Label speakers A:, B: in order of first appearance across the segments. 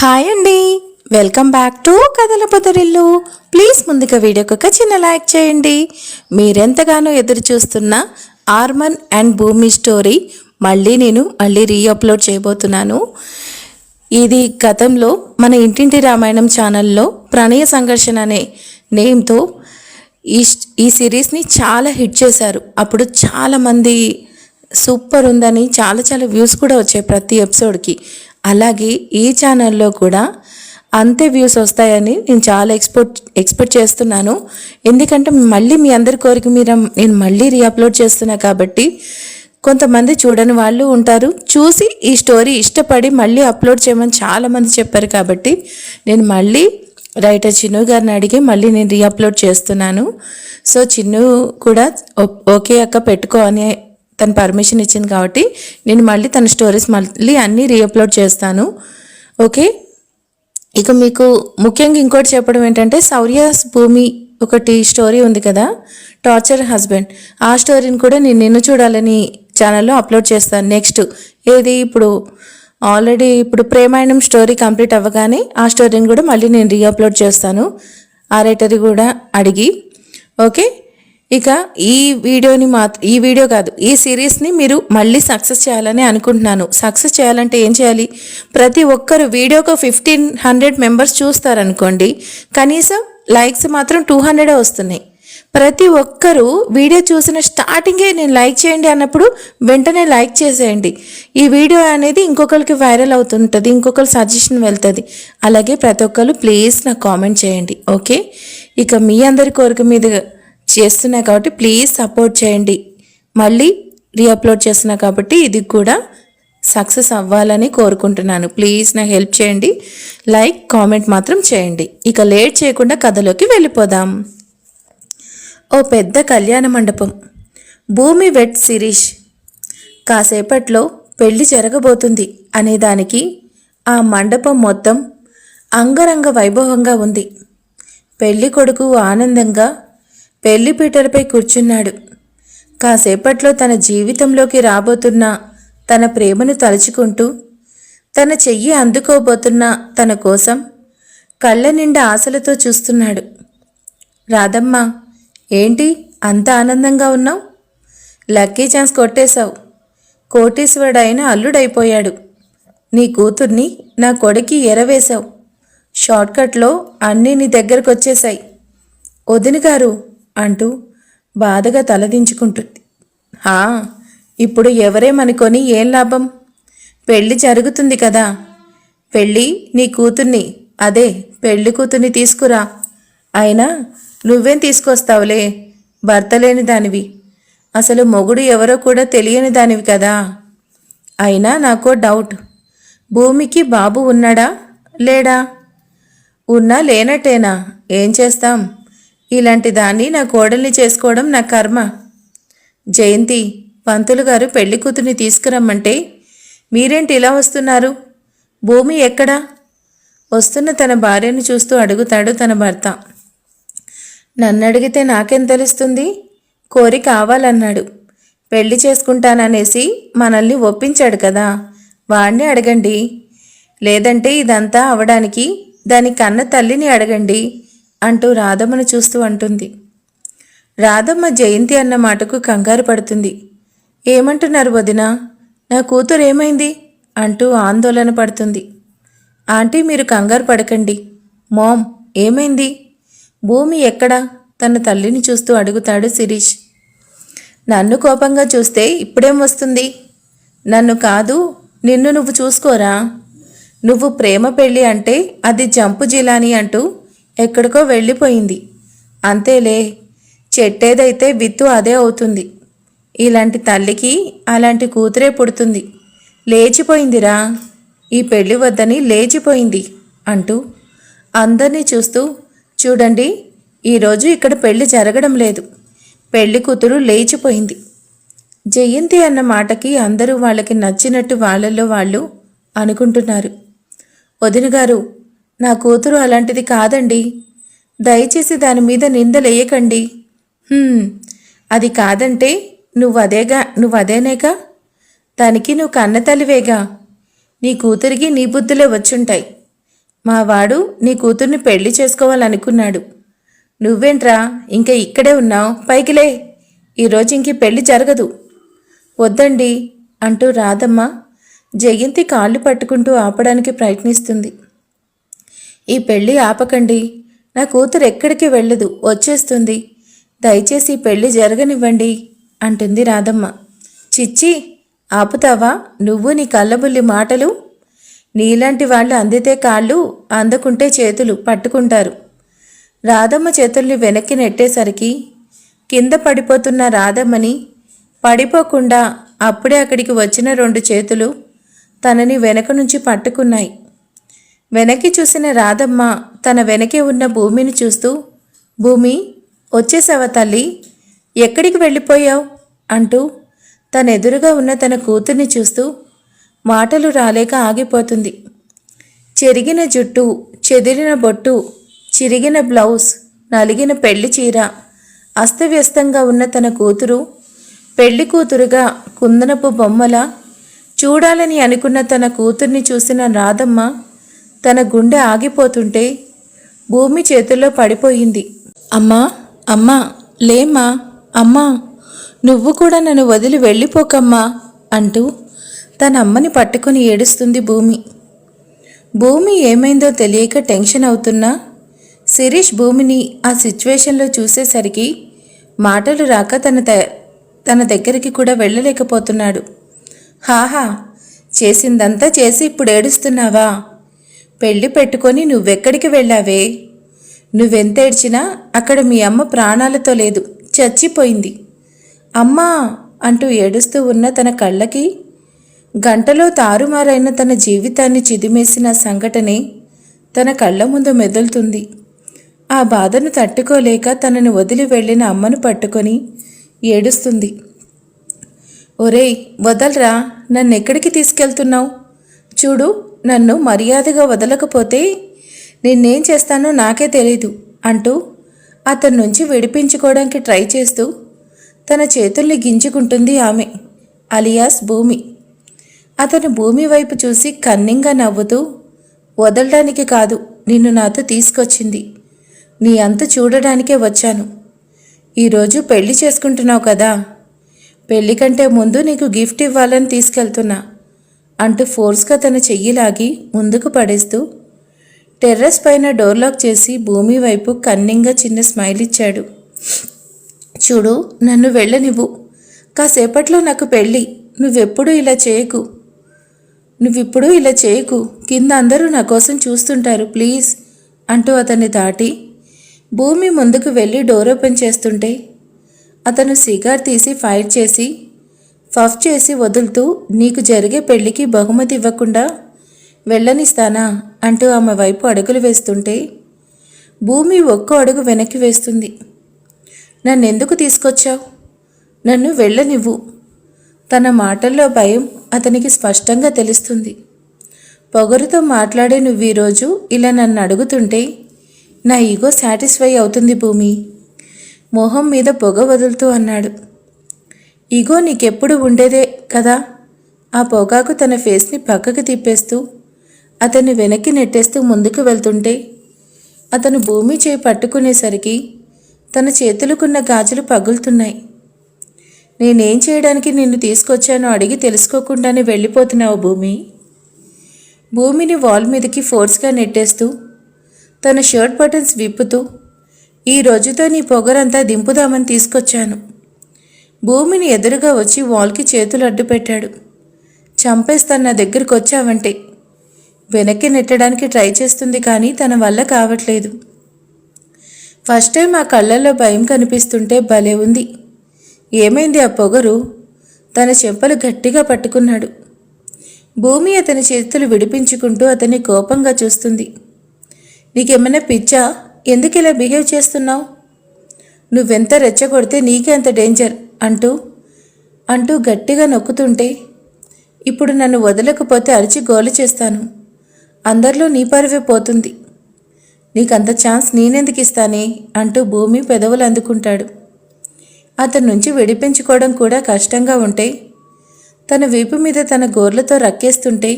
A: Hi అండి, welcome back to కథల పొదరిల్లు. Please ముందుగా వీడియోకి ఒక చిన్న లైక్ చేయండి. మీరెంతగానో ఎదురు చూస్తున్న ఆర్మన్ అండ్ భూమి స్టోరీ నేను రీఅప్లోడ్ చేయబోతున్నాను. ఇది గతంలో మన ఇంటింటి రామాయణం ఛానల్లో ప్రణయ సంఘర్షణ అనే నేమ్తో ఈ సిరీస్ని చాలా హిట్ చేశారు. అప్పుడు చాలామంది సూపర్ ఉందని చాలా వ్యూస్ కూడా వచ్చాయి ప్రతి ఎపిసోడ్కి. అలాగే ఈ ఛానల్లో కూడా అంతే వ్యూస్ వస్తాయని నేను చాలా ఎక్స్పెక్ట్ చేస్తున్నాను. ఎందుకంటే మళ్ళీ మీ అందరి కోరిక మీద నేను మళ్ళీ రీఅప్లోడ్ చేస్తున్నా కాబట్టి కొంతమంది చూడని వాళ్ళు ఉంటారు, చూసి ఈ స్టోరీ ఇష్టపడి మళ్ళీ అప్లోడ్ చేయమని చాలామంది చెప్పారు. కాబట్టి నేను మళ్ళీ రైటర్ చిన్ను గారిని అడిగి మళ్ళీ నేను రీఅప్లోడ్ చేస్తున్నాను. సో చిన్ను కూడా ఓకే అక్క పెట్టుకో అని తను పర్మిషన్ ఇచ్చింది కాబట్టి నేను మళ్ళీ తన స్టోరీస్ మళ్ళీ అన్నీ రీఅప్లోడ్ చేస్తాను. ఓకే, ఇక మీకు ముఖ్యంగా ఇంకోటి చెప్పడం ఏంటంటే శౌర్యస్ భూమి ఒకటి స్టోరీ ఉంది కదా, టార్చర్ హస్బెండ్. ఆ స్టోరీని కూడా నేను నిన్ను చూడాలని ఛానల్లో అప్లోడ్ చేస్తాను. నెక్స్ట్ ఏది ఇప్పుడు ప్రేమాయణం స్టోరీ కంప్లీట్ అవ్వగానే ఆ స్టోరీని కూడా మళ్ళీ నేను రీఅప్లోడ్ చేస్తాను, ఆ రైటర్ కూడా అడిగి. ఓకే, ఇక ఈ వీడియో కాదు, ఈ సిరీస్ని మీరు మళ్ళీ సక్సెస్ చేయాలని అనుకుంటున్నాను. సక్సెస్ చేయాలంటే ఏం చేయాలి? ప్రతి ఒక్కరు వీడియోకి 1500 మెంబర్స్ చూస్తారనుకోండి, కనీసం లైక్స్ మాత్రం 200 వస్తున్నాయి. ప్రతి ఒక్కరూ వీడియో చూసిన స్టార్టింగే నేను లైక్ చేయండి అన్నప్పుడు వెంటనే లైక్ చేసేయండి. ఈ వీడియో అనేది ఇంకొకరికి వైరల్ అవుతుంటుంది, ఇంకొకరు సజెషన్ వెళ్తుంది. అలాగే ప్రతి ఒక్కరు ప్లీజ్ నాకు కామెంట్ చేయండి. ఓకే, ఇక మీ అందరి కోరిక మీద చేస్తున్నా కాబట్టి ప్లీజ్ సపోర్ట్ చేయండి. మళ్ళీ రీఅప్లోడ్ చేస్తున్నా కాబట్టి ఇది కూడా సక్సెస్ అవ్వాలని కోరుకుంటున్నాను. ప్లీజ్ నాకు హెల్ప్ చేయండి, లైక్ కామెంట్ మాత్రం చేయండి. ఇక లేట్ చేయకుండా కథలోకి వెళ్ళిపోదాం. ఓ పెద్ద కళ్యాణ మండపం. భూమి వెట్ శిరీష్. కాసేపట్లో పెళ్లి జరగబోతుంది అనేదానికి ఆ మండపం మొత్తం అంగరంగ వైభవంగా ఉంది. పెళ్లి కొడుకు ఆనందంగా పెళ్లిపీటలపై కూర్చున్నాడు. కాసేపట్లో తన జీవితంలోకి రాబోతున్న తన ప్రేమను తలుచుకుంటూ తన చెయ్యి అందుకోబోతున్న తన కోసం కళ్ళ నిండా ఆశలతో చూస్తున్నాడు. రాధమ్మ, ఏంటి అంత ఆనందంగా ఉన్నావు? లక్కీ ఛాన్స్ కొట్టేశావు. కోటీశ్వరుడైన అల్లుడైపోయాడు. నీ కూతుర్ని నా కొడుక్కి ఎరవేశావు. షార్ట్కట్లో అన్నీ నీ దగ్గరకు వచ్చేశాయి. వదిన గారు అంటూ బాధగా తలదించుకుంటుంది. ఇప్పుడు ఎవరేమనుకొని ఏం లాభం? పెళ్ళి జరుగుతుంది కదా. పెళ్ళి నీ కూతుర్ని, అదే పెళ్లి కూతుర్ని తీసుకురా. అయినా నువ్వేం తీసుకొస్తావులే, భర్త లేని దానివి. అసలు మొగుడు ఎవరో కూడా తెలియని దానివి కదా. అయినా నాకో డౌట్, భూమికి బాబు ఉన్నాడా లేడా? ఉన్నా లేనట్టేనా? ఏం చేస్తాం, ఇలాంటి దాన్ని నా కోడల్ని చేసుకోవడం నా కర్మ. జయంతి, పంతులు గారు పెళ్లి కూతుర్ని తీసుకురమ్మంటే మీరేంటి ఇలా వస్తున్నారు? భూమి ఎక్కడా? వస్తున్న తన భార్యను చూస్తూ అడుగుతాడు తన భర్త. నన్ను అడిగితే నాకేం తెలుస్తుంది? కోరి కావాలన్నాడు, పెళ్లి చేసుకుంటాననేసి మనల్ని ఒప్పించాడు కదా, వాణ్ణి అడగండి. లేదంటే ఇదంతా అవడానికి దాని కన్న తల్లిని అడగండి అంటూ రాధమ్మను చూస్తూ అంటుంది. రాధమ్మ జయంతి అన్న మాటకు కంగారు పడుతుంది. ఏమంటున్నారు వదినా? నా కూతురు ఏమైంది అంటూ ఆందోళన పడుతుంది. ఆంటీ, మీరు కంగారు పడకండి. మామ్, ఏమైంది? భూమి ఎక్కడా? తన తల్లిని చూస్తూ అడుగుతాడు శిరీష్. నన్ను కోపంగా చూస్తే ఇప్పుడేం వస్తుంది? నన్ను కాదు, నిన్ను నువ్వు చూసుకోరా. నువ్వు ప్రేమ పెళ్ళి అంటే అది జంపు జిలాని అంటూ ఎక్కడికో వెళ్ళిపోయింది. అంతేలే, చెట్టేదైతే విత్తు అదే అవుతుంది. ఇలాంటి తల్లికి అలాంటి కూతురే పుడుతుంది. లేచిపోయిందిరా, ఈ పెళ్ళి వద్దని లేచిపోయింది అంటూ అందరినీ చూస్తూ, చూడండి, ఈరోజు ఇక్కడ పెళ్ళి జరగడం లేదు, పెళ్లి కూతురు లేచిపోయింది. జయంతి అన్న మాటకి అందరూ వాళ్ళకి నచ్చినట్టు వాళ్ళల్లో వాళ్ళు అనుకుంటున్నారు. వదిన గారు, నా కూతురు అలాంటిది కాదండి, దయచేసి దాని మీద నిందలేయకండి. అది కాదంటే నువ్వదేనేగా, దానికి నువ్వు కన్న తల్లివేగా. నీ కూతురికి నీ బుద్ధులే వచ్చుంటాయి. మా వాడు నీ కూతుర్ని పెళ్లి చేసుకోవాలనుకున్నాడు. నువ్వేంట్రా ఇంకా ఇక్కడే ఉన్నావు? పైకిలే, ఈరోజు ఇంక పెళ్లి జరగదు. వద్దండి అంటూ రాధమ్మ జయంతి కాళ్ళు పట్టుకుంటూ ఆపడానికి ప్రయత్నిస్తుంది. ఈ పెళ్ళి ఆపకండి, నా కూతురు ఎక్కడికి వెళ్ళదు, వచ్చేస్తుంది. దయచేసి పెళ్లి జరగనివ్వండి అంటుంది రాధమ్మ. చిచ్చి, ఆపుతావా నువ్వు నీ కళ్ళబుల్లి మాటలు? నీలాంటి వాళ్ళు అందితే కాళ్ళు, అందకుంటే చేతులు పట్టుకుంటారు. రాధమ్మ చేతుల్ని వెనక్కి నెట్టేసరికి కింద పడిపోతున్న రాధమ్మని పడిపోకుండా అప్పుడే అక్కడికి వచ్చిన 2 చేతులు తనని వెనక నుంచి పట్టుకున్నాయి. వెనక్కి చూసిన రాధమ్మ తన వెనకే ఉన్న భూమిని చూస్తూ, భూమి, వచ్చేసావా తల్లి? ఎక్కడికి వెళ్ళిపోయావు అంటూ తన ఎదురుగా ఉన్న తన కూతుర్ని చూస్తూ మాటలు రాలేక ఆగిపోతుంది. చెరిగిన జుట్టు, చెదిరిన బొట్టు, చిరిగిన బ్లౌజ్, నలిగిన పెళ్లి చీర, అస్తవ్యస్తంగా ఉన్న తన కూతురు పెళ్లి కూతురుగా కుందనపు బొమ్మల చూడాలని అనుకున్న తన కూతుర్ని చూసిన రాధమ్మ తన గుండె ఆగిపోతుంటే భూమి చేతుల్లో పడిపోయింది. అమ్మా, అమ్మా, లేమ్మా, అమ్మా, నువ్వు కూడా నన్ను వదిలి వెళ్ళిపోకమ్మా అంటూ తన అమ్మని పట్టుకుని ఏడుస్తుంది భూమి. భూమి ఏమైందో తెలియక టెన్షన్ అవుతున్నా శిరీష్ భూమిని ఆ సిచ్యువేషన్లో చూసేసరికి మాటలు రాక తన దగ్గరికి కూడా వెళ్ళలేకపోతున్నాడు. హాహా, చేసిందంతా చేసి ఇప్పుడు ఏడుస్తున్నావా? పెళ్లి పెట్టుకొని నువ్వెక్కడికి వెళ్ళావే? నువ్వెంత ఏడ్చినా అక్కడ మీ అమ్మ ప్రాణాలతో లేదు, చచ్చిపోయింది. అమ్మా అంటూ ఏడుస్తూ ఉన్న తన కళ్ళకి గంటలో తారుమారైన తన జీవితాన్ని చిదిమేసిన సంఘటనే తన కళ్ళ ముందు మెదులుతుంది. ఆ బాధను తట్టుకోలేక తనని వదిలి వెళ్ళిన అమ్మను పట్టుకొని ఏడుస్తుంది. ఒరేయ్, వదలరా, నన్నెక్కడికి తీసుకెళ్తున్నావు? చూడు, నన్ను మర్యాదగా వదలకపోతే నిన్నేం చేస్తానో నాకే తెలీదు అంటూ అతని నుంచి విడిపించుకోవడానికి ట్రై చేస్తూ తన చేతుల్ని గింజుకుంటుంది ఆమె, అలియాస్ భూమి. అతను భూమి వైపు చూసి కన్నింగా నవ్వుతూ, వదలడానికి కాదు నిన్ను నాతో తీసుకొచ్చింది, నీ అంత చూడడానికే వచ్చాను. ఈరోజు పెళ్లి చేసుకుంటున్నావు కదా, పెళ్లి కంటే ముందు నీకు గిఫ్ట్ ఇవ్వాలని తీసుకెళ్తున్నా అంటూ ఫోర్స్గా తన చెయ్యి లాగి ముందుకు పడేస్తూ టెర్రస్ పైన డోర్ లాక్ చేసి భూమి వైపు కన్నింగా చిన్న స్మైల్ ఇచ్చాడు. చూడు, నన్ను వెళ్ళనివ్వు, కాసేపట్లో నాకు పెళ్ళి, నువ్విప్పుడు ఇలా చేయకు, కింద అందరూ నా కోసం చూస్తుంటారు, ప్లీజ్ అంటూ అతన్ని దాటి భూమి ముందుకు వెళ్ళి డోర్ ఓపెన్ చేస్తుంటే అతను సిగార్ తీసి ఫైర్ చేసి ఫఫ్ చేసి వదులుతూ, నీకు జరిగే పెళ్లికి బహుమతి ఇవ్వకుండా వెళ్ళనిస్తానా అంటూ ఆమె వైపు అడుగులు వేస్తుంటే భూమి ఒక్కో అడుగు వెనక్కి వేస్తుంది. నన్నెందుకు తీసుకొచ్చావు? నన్ను వెళ్ళనివ్వు. తన మాటల్లో భయం అతనికి స్పష్టంగా తెలుస్తుంది. పొగరుతో మాట్లాడే నువ్వు ఈరోజు ఇలా నన్ను అడుగుతుంటే నా ఈగో సాటిస్ఫై అవుతుంది భూమి, మొహం మీద పొగ వదులుతూ అన్నాడు. ఈగో నీకెప్పుడు ఉండేదే కదా. ఆ పొగాకు తన ఫేస్ని పక్కకు తిప్పేస్తూ అతన్ని వెనక్కి నెట్టేస్తూ ముందుకు వెళ్తుంటే అతను భూమి చేయి పట్టుకునేసరికి తన చేతులకున్న గాజులు పగులుతున్నాయి. నేనేం చేయడానికి నిన్ను తీసుకొచ్చానో అడిగి తెలుసుకోకుండానే వెళ్ళిపోతున్నావు భూమి. భూమిని వాల్ మీదకి ఫోర్స్గా నెట్టేస్తూ తన షర్ట్ బటన్స్ విప్పుతూ, ఈ రోజుతో నీ పొగరంతా దింపుదామని తీసుకొచ్చాను. భూమిని ఎదురుగా వచ్చి వాల్కి చేతులు అడ్డు పెట్టాడు. చంపేస్తాను నా దగ్గరికి వచ్చావంటే. వెనక్కి నెట్టడానికి ట్రై చేస్తుంది కానీ తన వల్ల కావట్లేదు. ఫస్ట్ టైం ఆ కళ్ళల్లో భయం కనిపిస్తుంటే భలే ఉంది. ఏమైంది ఆ పొగరు? తన చెంపలు గట్టిగా పట్టుకున్నాడు. భూమి అతని చేతులు విడిపించుకుంటూ అతన్ని కోపంగా చూస్తుంది. నీకేమైనా పిచ్చా? ఎందుకు ఇలా బిహేవ్ చేస్తున్నావు? నువ్వెంత రెచ్చగొడితే నీకే అంత డేంజర్ అంటూ గట్టిగా నొక్కుతుంటే, ఇప్పుడు నన్ను వదలకపోతే అరిచి గోలు చేస్తాను, అందరిలో నీ పరువే పోతుంది, నీకంత ఛాన్స్ నేనెందుకు ఇస్తానే అంటూ భూమి పెదవులు అందుకుంటాడు. అతని నుంచి విడిపించుకోవడం కూడా కష్టంగా ఉంటే తన వీపు మీద తన గోర్లతో రక్కేస్తుంటే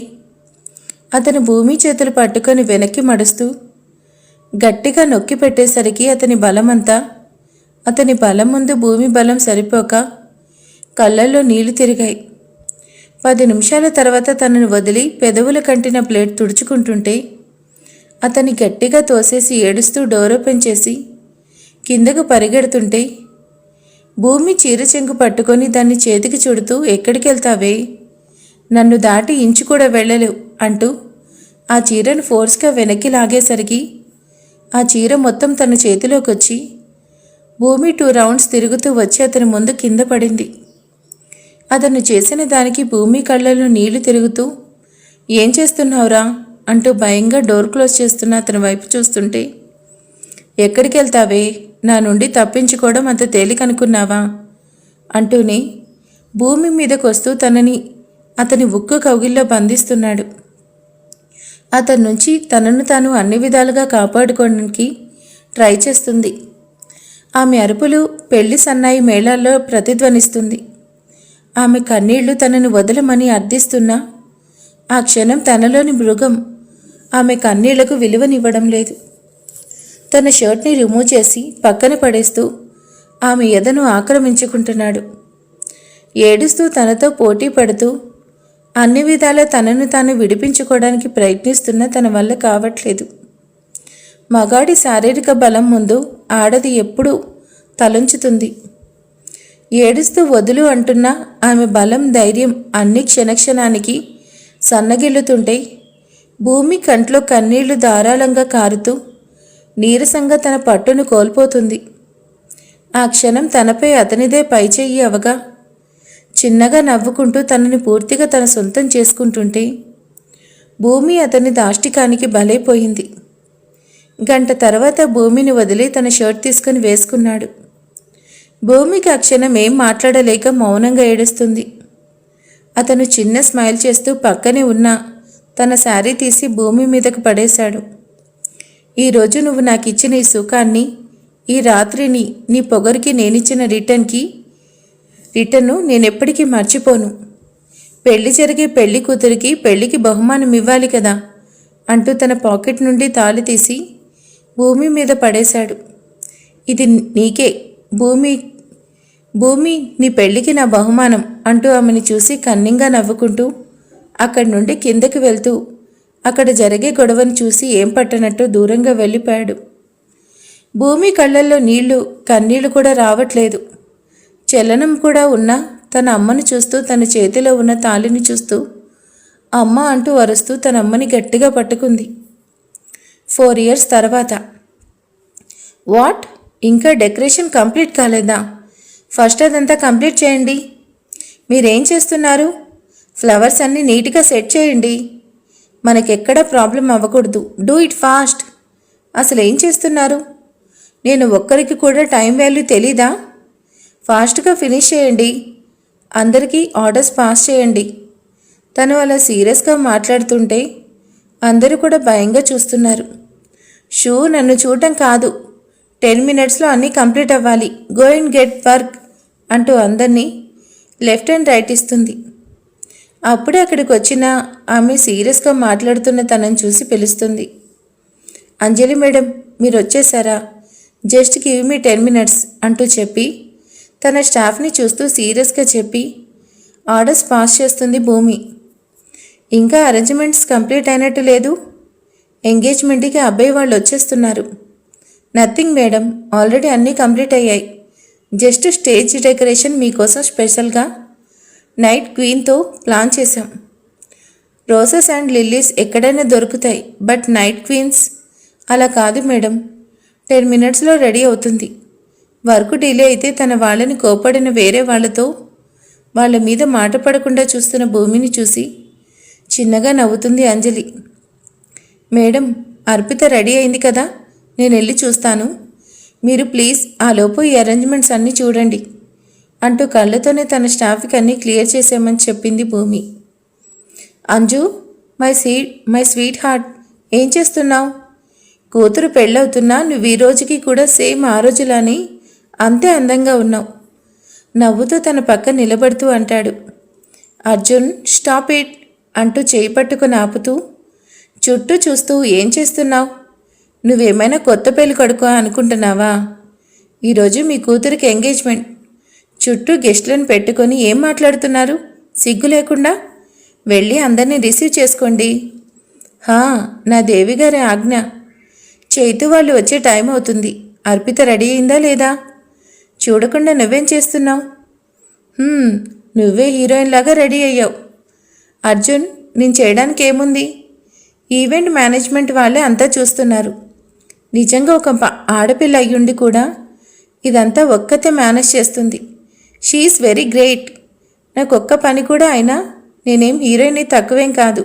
A: అతను భూమి చేతులు పట్టుకొని వెనక్కి మడుస్తూ గట్టిగా నొక్కి పెట్టేసరికి అతని బలమంతా అతని బలం ముందు భూమి బలం సరిపోక కళ్ళల్లో నీళ్లు తిరిగాయి. 10 నిమిషాల తర్వాత తనను వదిలి పెదవుల కంటిన ప్లేట్ తుడుచుకుంటుంటే అతన్ని గట్టిగా తోసేసి ఏడుస్తూ డోర్ ఓపెన్ చేసి కిందకు పరిగెడుతుంటే భూమి చీర చెంగు పట్టుకొని దాన్ని చేతికి చుడుతూ ఎక్కడికి వెళ్తావే, నన్ను దాటి ఇంచు కూడా వెళ్ళలేవు అంటూ ఆ చీరను ఫోర్స్గా వెనక్కి లాగేసరికి ఆ చీర మొత్తం తన చేతిలోకి వచ్చి భూమి 2 రౌండ్స్ తిరుగుతూ వచ్చి అతని ముందు కింద పడింది. అతను చేసిన దానికి భూమి కళ్ళల్లో నీళ్లు తిరుగుతూ ఏం చేస్తున్నావురా అంటూ భయంగా డోర్ క్లోజ్ చేస్తున్న అతని వైపు చూస్తుంటే ఎక్కడికి వెళ్తావే, నా నుండి తప్పించుకోవడం అంత తేలికనుకున్నావా అంటూనే భూమి మీదకు వస్తూ అతని ఉక్కు కౌగిల్లో బంధిస్తున్నాడు. అతని నుంచి తనను తాను అన్ని విధాలుగా కాపాడుకోవడానికి ట్రై చేస్తుంది. ఆమె అరుపులు పెళ్లి సన్నాయి మేళాల్లో ప్రతిధ్వనిస్తుంది. ఆమె కన్నీళ్లు తనను వదలమని అర్థిస్తున్నా ఆ క్షణం తనలోని మృగం ఆమె కన్నీళ్లకు విలువనివ్వడం లేదు. తన షర్ట్ని రిమూవ్ చేసి పక్కన పడేస్తూ ఆమె ఎదను ఆక్రమించుకుంటున్నాడు. ఏడుస్తూ తనతో పోటీ పడుతూ అన్ని విధాలా తనను తాను విడిపించుకోవడానికి ప్రయత్నిస్తున్నా తన వల్ల కావట్లేదు. మగాడి శారీరక బలం ముందు ఆడది ఎప్పుడూ తలంచుతుంది. ఏడుస్తూ వదులు అంటున్నా ఆమె బలం ధైర్యం అన్ని క్షణక్షణానికి సన్నగిల్లుతుంటే భూమి కంట్లో కన్నీళ్లు ధారాళంగా కారుతూ నీరసంగా తన పట్టును కోల్పోతుంది. ఆ క్షణం తనపై అతనిదే పైచెయ్యి అవగా చిన్నగా నవ్వుకుంటూ తనని పూర్తిగా తన సొంతం చేసుకుంటుంటే భూమి అతని దాష్టికానికి బలైపోయింది. గంట తర్వాత భూమిని వదిలి తన షర్ట్ తీసుకుని వేసుకున్నాడు. భూమికి ఆ క్షణం ఏం మాట్లాడలేక మౌనంగా ఏడుస్తుంది. అతను చిన్న స్మైల్ చేస్తూ పక్కనే ఉన్న తన శారీ తీసి భూమి మీదకు పడేశాడు. ఈరోజు నువ్వు నాకు ఇచ్చిన ఈ సుఖాన్ని, ఈ రాత్రిని, నీ పొగరికి నేనిచ్చిన రిటర్ను నేనెప్పటికీ మర్చిపోను. పెళ్లి జరిగే పెళ్లి కూతురికి పెళ్లికి బహుమానం ఇవ్వాలి కదా అంటూ తన పాకెట్ నుండి తాళి తీసి భూమి మీద పడేశాడు. ఇది నీకే భూమి, నీ పెళ్లికి నా బహుమానం అంటూ ఆమెను చూసి కన్నింగా నవ్వుకుంటూ అక్కడి నుండి కిందకి వెళ్తూ అక్కడ జరిగే గొడవను చూసి ఏం పట్టనట్టు దూరంగా వెళ్ళిపోయాడు. భూమి కళ్ళల్లో కన్నీళ్లు కూడా రావట్లేదు. చలనం కూడా ఉన్నా తన అమ్మను చూస్తూ తన చేతిలో ఉన్న తాళిని చూస్తూ అమ్మ అంటూ అరుస్తూ తన అమ్మని గట్టిగా పట్టుకుంది. 4 years తర్వాత. వాట్, ఇంకా డెకరేషన్ కంప్లీట్ కాలేదా? ఫస్ట్ అదంతా కంప్లీట్ చేయండి. మీరేం చేస్తున్నారు? ఫ్లవర్స్ అన్నీ నీట్గా సెట్ చేయండి. మనకెక్కడ ప్రాబ్లం అవ్వకూడదు. Do it fast. అసలు ఏం చేస్తున్నారు? నేను ఒక్కరికి కూడా టైం వాల్యూ తెలీదా? ఫాస్ట్గా ఫినిష్ చేయండి. అందరికీ ఆర్డర్స్ పాస్ చేయండి. తను అలా సీరియస్గా మాట్లాడుతుంటే అందరూ కూడా భయంగా చూస్తున్నారు. నన్ను చూడటం కాదు, 10 minutesలో అన్నీ కంప్లీట్ అవ్వాలి. గో అండ్ గెట్ వర్క్ అంటూ అందరినీ లెఫ్ట్ అండ్ రైట్ ఇస్తుంది. అప్పుడే అక్కడికి వచ్చిన ఆమె సీరియస్గా మాట్లాడుతున్న తనని చూసి పిలుస్తుంది. అంజలి మేడం, మీరు వచ్చేసారా? జస్ట్ గివ్ మీ 10 minutes అంటూ చెప్పి తన స్టాఫ్ని చూస్తూ సీరియస్గా చెప్పి ఆర్డర్స్ పాస్ చేస్తుంది భూమి. ఇంకా అరేంజ్మెంట్స్ కంప్లీట్ అయినట్టు లేదు. ఎంగేజ్మెంట్కి అబ్బాయి వాళ్ళు వచ్చేస్తున్నారు. నథింగ్ మేడం, ఆల్రెడీ అన్నీ కంప్లీట్ అయ్యాయి. జస్ట్ స్టేజ్ డెకరేషన్ మీకోసం స్పెషల్గా నైట్ క్వీన్తో ప్లాన్ చేశాం. రోజెస్ అండ్ లిల్లీస్ ఎక్కడైనా దొరుకుతాయి, బట్ నైట్ క్వీన్స్ అలా కాదు మేడం. 10 minutesలో రెడీ అవుతుంది. వర్క్ డిలే అయితే తన వాళ్ళని కోపడిన వేరే వాళ్ళ మీద మాట పడకుండా చూస్తున్న భూమిని చూసి చిన్నగా నవ్వుతుంది అంజలి. మేడం, అర్పిత రెడీ అయింది కదా, నేను వెళ్ళి చూస్తాను. మీరు ప్లీజ్ ఆలోపు ఈ అరేంజ్మెంట్స్ అన్నీ చూడండి అంటూ కళ్ళతోనే తన స్టాఫ్కి అన్నీ క్లియర్ చేసామని చెప్పింది భూమి. అంజు, మై స్వీట్ హార్ట్, ఏం చేస్తున్నావు? కూతురు పెళ్ళవుతున్నా నువ్వు ఈ రోజుకి కూడా సేమ్ ఆ రోజులాని అంతే అందంగా ఉన్నావు. నవ్వుతూ తన పక్క నిలబడుతూ అంటాడు. అర్జున్, స్టాప్ ఇట్ అంటూ చేయి పట్టుకుని ఆపుతూ చుట్టూ చూస్తూ ఏం చేస్తున్నావు? నువ్వేమైనా కొత్త పెళ్లి కొడుకు అనుకుంటున్నావా? ఈరోజు మీ కూతురికి ఎంగేజ్మెంట్. చుట్టూ గెస్టులను పెట్టుకొని ఏం మాట్లాడుతున్నారు? సిగ్గు లేకుండా వెళ్ళి అందరినీ రిసీవ్ చేసుకోండి. నా దేవిగారి ఆజ్ఞ. చైతు వాళ్ళు వచ్చే టైం అవుతుంది. అర్పిత రెడీ అయిందా లేదా? చూడకుండా నువ్వేం చేస్తున్నావు? నువ్వే హీరోయిన్ లాగా రెడీ అయ్యావు. అర్జున్, నేను చేయడానికి ఏముంది? ఈవెంట్ మేనేజ్మెంట్ వాళ్ళే అంతా చూస్తున్నారు. నిజంగా ఒక ఆడపిల్ల అయ్యుండి కూడా ఇదంతా ఒక్కతే మేనేజ్ చేస్తుంది. She is very great. నాకు ఒక్క పని కూడా అయినా నేనేం హీరోయిన్ని తక్కువేం కాదు.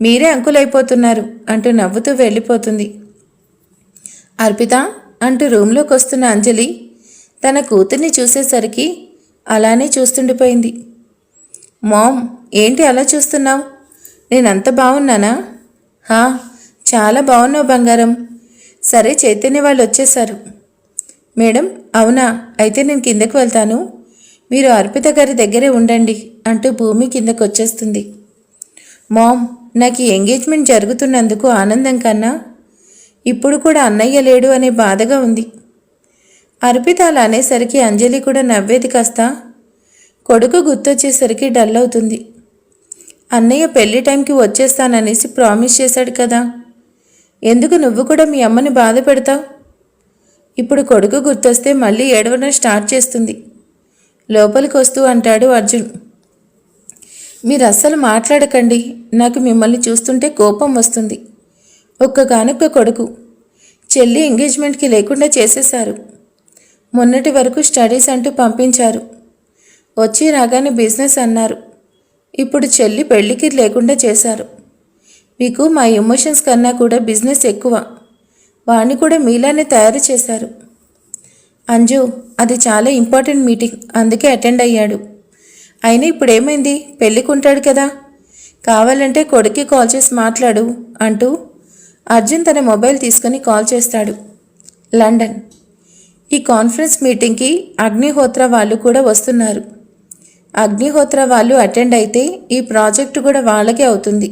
A: మీరే అంకులైపోతున్నారు అంటూ నవ్వుతూ వెళ్ళిపోతుంది. అర్పిత అంటూ రూమ్లోకి వస్తున్న అంజలి తన కూతుర్ని చూసేసరికి అలానే చూస్తుండిపోయింది. మామ్, ఏంటి అలా చూస్తున్నావు? నేనంత బాగున్నానా? చాలా బాగున్నావు బంగారం. సరే, చైతన్య వాళ్ళు వచ్చేశారు. మేడం, అవునా? అయితే నేను కిందకు వెళ్తాను. మీరు అర్పిత గారి దగ్గరే ఉండండి అంటూ భూమి కిందకు వచ్చేస్తుంది. మామ్, నాకు ఈ ఎంగేజ్మెంట్ జరుగుతున్నందుకు ఆనందం కన్నా ఇప్పుడు కూడా అన్నయ్య లేడు అనే బాధగా ఉంది. అర్పిత అలా అనేసరికి అంజలి కూడా నవ్వేది కాస్త కొడుకు గుర్తొచ్చేసరికి డల్ అవుతుంది. అన్నయ్య పెళ్లి టైంకి వచ్చేస్తాననేసి ప్రామిస్ చేశాడు కదా, ఎందుకు నువ్వు కూడా మీ అమ్మని బాధ పెడతావు? ఇప్పుడు కొడుకు గుర్తొస్తే మళ్ళీ ఏడవడం స్టార్ట్ చేస్తుంది. లోపలికి వస్తూ అంటాడు అర్జున్. మీరు అస్సలు మాట్లాడకండి. నాకు మిమ్మల్ని చూస్తుంటే కోపం వస్తుంది. ఒక్కగానొక్క కొడుకు. చెల్లి ఎంగేజ్మెంట్కి లేకుండా చేసేశారు. మొన్నటి వరకు స్టడీస్ అంటూ పంపించారు. వచ్చి రాగానే బిజినెస్ అన్నారు. ఇప్పుడు చెల్లి పెళ్లికి లేకుండా చేశారు. మీకు మా ఎమోషన్స్ కన్నా కూడా బిజినెస్ ఎక్కువ. వాణ్ణి కూడా మీలానే తయారు చేశారు. అంజు, అది చాలా ఇంపార్టెంట్ మీటింగ్, అందుకే అటెండ్ అయ్యాడు. అయినా ఇప్పుడు ఏమైంది? పెళ్ళికుంటాడు కదా, కావాలంటే కొడుక్కి కాల్ చేసి మాట్లాడు అంటూ అర్జున్ తన మొబైల్ తీసుకుని కాల్ చేస్తాడు. లండన్. ఈ కాన్ఫరెన్స్ మీటింగ్కి అగ్నిహోత్ర వాళ్ళు కూడా వస్తున్నారు. అగ్నిహోత్ర వాళ్ళు అటెండ్ అయితే ఈ ప్రాజెక్టు కూడా వాళ్ళకే అవుతుంది.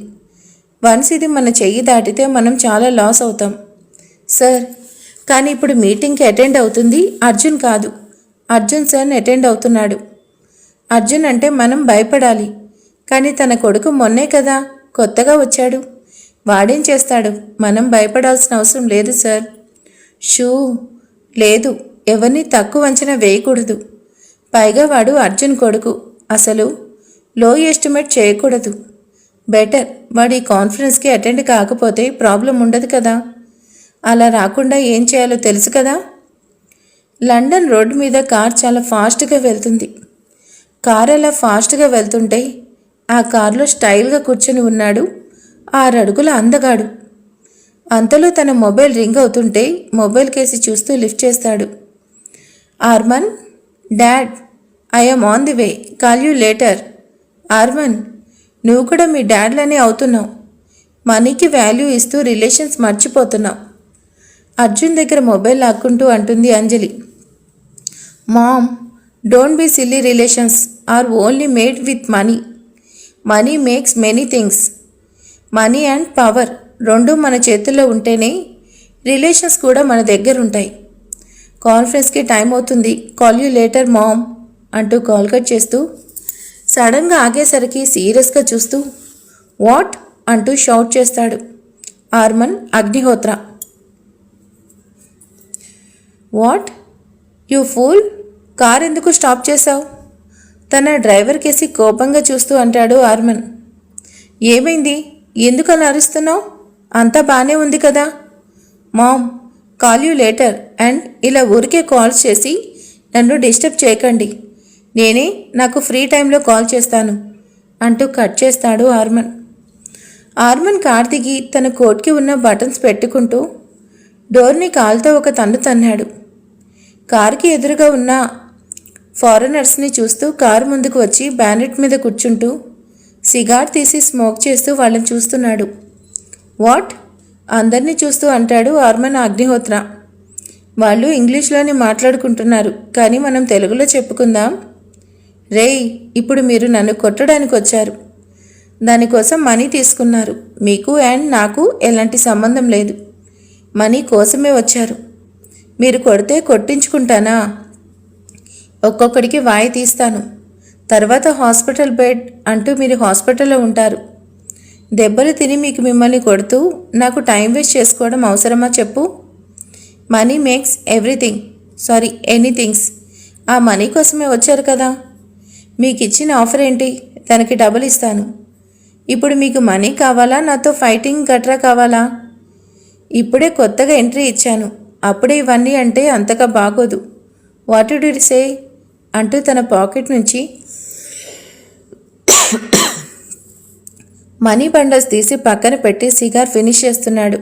A: వన్స్ ఇది మన చెయ్యి దాటితే మనం చాలా లాస్ అవుతాం. సార్, కానీ ఇప్పుడు మీటింగ్కి అటెండ్ అవుతుంది అర్జున్ కాదు, అర్జున్ సార్ని అటెండ్ అవుతున్నాడు. అర్జున్ అంటే మనం భయపడాలి. కానీ తన కొడుకు మొన్నే కదా కొత్తగా వచ్చాడు. వాడేం చేస్తాడు? మనం భయపడాల్సిన అవసరం లేదు సార్. లేదు, ఎవరిని తక్కువ అంచనా వేయకూడదు. పైగా వాడు అర్జున్ కొడుకు. అసలు లో ఎస్టిమేట్ చేయకూడదు. బెటర్ వాడు ఈ కాన్ఫరెన్స్కి అటెండ్ కాకపోతే ప్రాబ్లం ఉండదు కదా. అలా రాకుండా ఏం చేయాలో తెలుసు కదా. లండన్ రోడ్డు మీద కార్ చాలా ఫాస్ట్గా వెళ్తుంది. కార్ అలా ఫాస్ట్గా వెళ్తుంటే ఆ కార్లో స్టైల్గా కూర్చొని ఉన్నాడు 6 అడుగుల అందగాడు. అంతలో తన మొబైల్ రింగ్ అవుతుంటే మొబైల్ కేసి చూస్తూ లిఫ్ట్ చేస్తాడు. Armaan, dad, I'm on the way, call you later. Armaan, నువ్వు కూడా మీ డాడ్లనే అవుతున్నావు. మనీకి వాల్యూ ఇస్తూ రిలేషన్స్ మర్చిపోతున్నావు. అర్జున్ దగ్గర మొబైల్ లాక్కుంటూ అంటుంది Anjali. Mom, don't be silly. Relations are only made with money. Money makes many things. Money and power రెండూ మన చేతుల్లో ఉంటేనే రిలేషన్స్ కూడా మన దగ్గర ఉంటాయి. కాన్ఫరెన్స్కి టైం అవుతుంది, కాల్ యూ లేటర్ మామ్ అంటూ కాల్ కట్ చేస్తూ సడన్గా ఆగేసరికి సీరియస్గా చూస్తూ వాట్ అంటూ షౌట్ చేస్తాడు Armaan Agnihotra. What you fool, car ఎందుకు స్టాప్ చేశావు? తన డ్రైవర్ కేసి కోపంగా చూస్తూ అంటాడు ఆర్మన్. ఏమైంది? ఎందుకు అలా అరుస్తున్నావు? అంతా బాగానే ఉంది కదా. Mom, call you later and ఇలా ఊరికే కాల్స్ చేసి నన్ను డిస్టర్బ్ చేయకండి. నేనే నాకు ఫ్రీ టైంలో కాల్ చేస్తాను అంటూ కట్ చేస్తాడు ఆర్మన్. ఆర్మన్ కార్ దిగి తన కోట్కి ఉన్న బటన్స్ పెట్టుకుంటూ డోర్ని కాలుతో ఒక తన్ను తన్నాడు. కారుకి ఎదురుగా ఉన్న ఫారినర్స్ని చూస్తూ కారు ముందుకు వచ్చి బ్యానెట్ మీద కూర్చుంటూ సిగార్ తీసి స్మోక్ చేస్తూ వాళ్ళని చూస్తున్నాడు. వాట్? అందరినీ చూస్తూ అంటాడు ఆర్మన్ అగ్నిహోత్ర. వాళ్ళు ఇంగ్లీష్లోనే మాట్లాడుకుంటున్నారు, కానీ మనం తెలుగులో చెప్పుకుందాం. రేయ్, ఇప్పుడు మీరు నన్ను కొట్టడానికి వచ్చారు. దానికోసం మనీ తీసుకున్నారు. మీకు అండ్ నాకు ఎలాంటి సంబంధం లేదు. మనీ కోసమే వచ్చారు. మీరు కొడితే కొట్టించుకుంటానా? ఒక్కొక్కడికి వాయి తీస్తాను. తర్వాత హాస్పిటల్ బెడ్ అంటూ మీరు హాస్పిటల్లో ఉంటారు. దెబ్బలు తిని మీకు మిమ్మల్ని కొడుతూ నాకు టైం వేస్ట్ చేసుకోవడం అవసరమా చెప్పు? Money makes anythings. ఆ మనీ కోసమే వచ్చారు కదా. మీకు ఇచ్చిన ఆఫర్ ఏంటి? దానికి డబుల్ ఇస్తాను. ఇప్పుడు మీకు మనీ కావాలా, నాతో ఫైటింగ్ గట్రా కావాలా? ఇప్పుడే కొత్తగా ఎంట్రీ ఇచ్చాను, అప్పుడే ఇవన్నీ అంటే అంతగా బాగోదు. వాట్ డు యు సే అంటూ తన పాకెట్ నుంచి మనీ బండల్స్ తీసి పక్కన పెట్టి సిగార్ ఫినిష్ చేస్తున్నాడు.